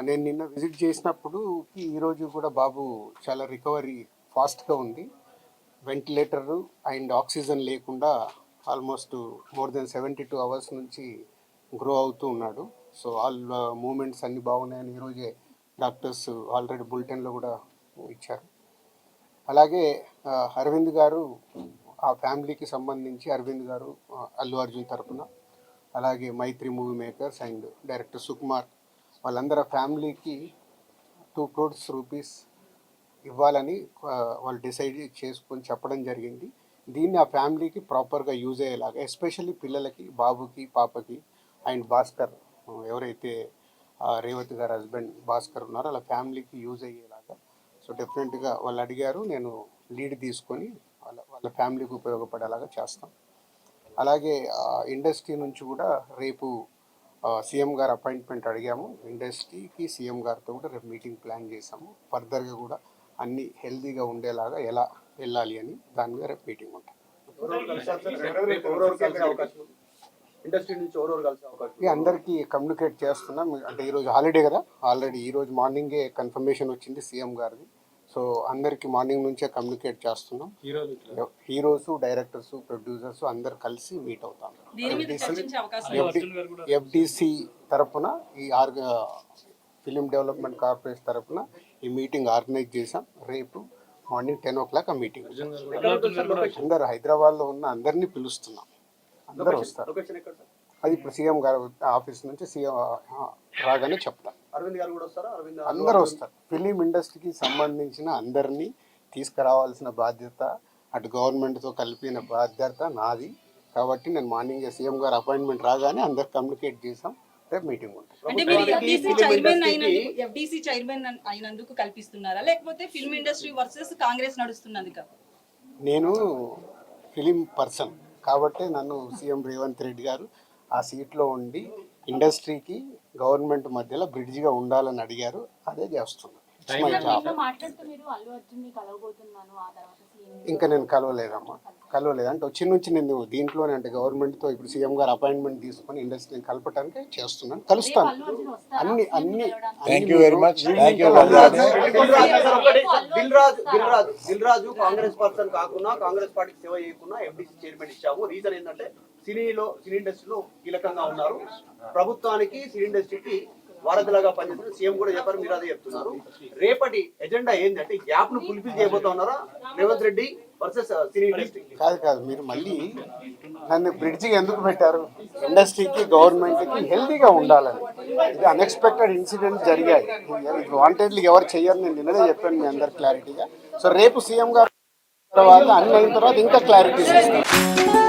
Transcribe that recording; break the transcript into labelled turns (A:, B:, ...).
A: నేను నిన్న విజిట్ చేసినప్పుడు ఈరోజు కూడా బాబు చాలా రికవరీ ఫాస్ట్గా ఉంది. వెంటిలేటర్ అండ్ ఆక్సిజన్ లేకుండా ఆల్మోస్ట్ మోర్ దెన్ 72 అవర్స్ నుంచి గ్రో అవుతూ ఉన్నాడు. సో ఆల్ మూమెంట్స్ అన్నీ బాగున్నాయని ఈరోజే డాక్టర్స్ ఆల్రెడీ బులెటిన్లో కూడా ఇచ్చారు. అలాగే అరవింద్ గారు ఆ ఫ్యామిలీకి సంబంధించి అరవింద్ గారు అల్లు అర్జున్ తరపున, అలాగే Mythri movie makers and director Sukumar వాళ్ళందరూ ఫ్యామిలీకి 2 crores రూపీస్ ఇవ్వాలని వాళ్ళు డిసైడ్ చేసుకొని చెప్పడం జరిగింది. దీన్ని ఆ ఫ్యామిలీకి ప్రాపర్గా యూజ్ అయ్యేలాగా, ఎస్పెషల్లీ పిల్లలకి, బాబుకి, పాపకి అండ్ భాస్కర్ ఎవరైతే రేవతి గారు హస్బెండ్ భాస్కర్ ఉన్నారో అలా ఫ్యామిలీకి యూజ్ అయ్యేలాగా. సో డెఫినెట్గా వాళ్ళు అడిగారు, నేను లీడ్ తీసుకొని వాళ్ళ ఫ్యామిలీకి ఉపయోగపడేలాగా చేస్తాం. అలాగే ఇండస్ట్రీ నుంచి కూడా రేపు సీఎం గారు అపాయింట్మెంట్ అడిగాము. ఇండస్ట్రీకి సీఎం గారితో కూడా రేపు మీటింగ్ ప్లాన్ చేసాము. ఫర్దర్గా కూడా అన్ని హెల్తీగా ఉండేలాగా ఎలా వెళ్ళాలి అని దాని మీద రేపు మీటింగ్ ఉంటుంది. అందరికీ కమ్యూనికేట్ చేస్తున్నాం. అంటే ఈరోజు హాలిడే కదా, ఆల్రెడీ ఈరోజు మార్నింగే కన్ఫర్మేషన్ వచ్చింది సీఎం గారిది. సో అందరికి మార్నింగ్ నుంచే కమ్యూనికేట్ చేస్తున్నాం. హీరోస్, డైరెక్టర్స్, ప్రొడ్యూసర్స్ అందరు కలిసి మీట్ అవుతాం. ఎఫ్డిసి తరఫున ఈ ఫిలిం డెవలప్మెంట్ కార్పొరేషన్ తరఫున ఈ మీటింగ్ ఆర్గనైజ్ చేసాం. రేపు మార్నింగ్ 10 o'clock ఆ మీటింగ్. అందరు హైదరాబాద్లో ఉన్న అందరినీ పిలుస్తున్నాం, అందరూ వస్తారు. అది ఇప్పుడు సీఎం గారు ఆఫీస్ నుంచి సీఎం రాగానే చెప్తారు.
B: అరవింద్ గారు కూడా వస్తారా?
A: అందరూ వస్తారు. ఫిలిం ఇండస్ట్రీకి సంబంధించిన అందరినీ తీసుకురావాల్సిన బాధ్యత అటు గవర్నమెంట్తో కలిపిన బాధ్యత నాది. కాబట్టి నేను మార్నింగ్ సీఎం గారు అపాయింట్మెంట్ రాగానే అందరు కమ్యూనికేట్ చేసాం. రేపు మీటింగ్ ఉంటుంది.
C: ఎఫ్డిసి చైర్మన్ అయినందుకు కల్పిస్తున్నారా, లేకపోతే ఫిల్మ్ ఇండస్ట్రీ వర్సెస్ కాంగ్రెస్ నడుస్తున్నది?
A: నేను ఫిలిం పర్సన్ కాబట్టి నన్ను సీఎం రేవంత్ రెడ్డి గారు ఆ సీట్లో ఉండి ఇండస్ట్రీకి గవర్నమెంట్ మధ్యలో బ్రిడ్జిగా ఉండాలని అడిగారు. అదే చేస్తున్నాను. ఇంకా నేను కలవలేదమ్మా, అంటే వచ్చి నుంచి నేను దీంట్లోనే, అంటే గవర్నమెంట్తో ఇప్పుడు సీఎం గారు అపాయింట్మెంట్ తీసుకొని ఇండస్ట్రీని కలపడానికి చేస్తున్నాను, కలుస్తాను. అన్ని
B: దిల్ రాజు కాంగ్రెస్ పర్సన్ కాకుండా, కాంగ్రెస్ పార్టీకి సేవ చేయకుండా ఎఫ్డిసి చైర్మన్ ఇచ్చాము. రీజన్ ఏంటంటే సినీ ఇండస్ట్రీలో కీలకంగా ఉన్నారు. ప్రభుత్వానికి సినీ ఇండస్ట్రీకి వారధిలాగా పనిచేస్తున్న సీఎం కూడా చెప్పారు, మీరు అదే చెప్తున్నారు. రేపటి ఎజెండా ఏంటంటే గ్యాప్ ను ఫుల్ఫిల్ చేయబోతా ఉన్నారా Revanth Reddy versus cine industry?
A: కాదు, మీరు మళ్ళీ నన్ను బ్రిడ్జికి ఎందుకు పెట్టారు? ఇండస్ట్రీకి గవర్నమెంట్కి హెల్తీగా ఉండాలని. ఇది అన్ఎక్స్పెక్టెడ్ ఇన్సిడెంట్స్ జరిగాయి. వాంటెడ్లీ ఎవరు చెయ్యరు, నేను నిన్ననే చెప్పాను మీ అందరు క్లారిటీగా. సో రేపు సీఎం గారు తర్వాత అన్ని అయిన తర్వాత ఇంకా క్లారిటీస్ ఇస్తాను.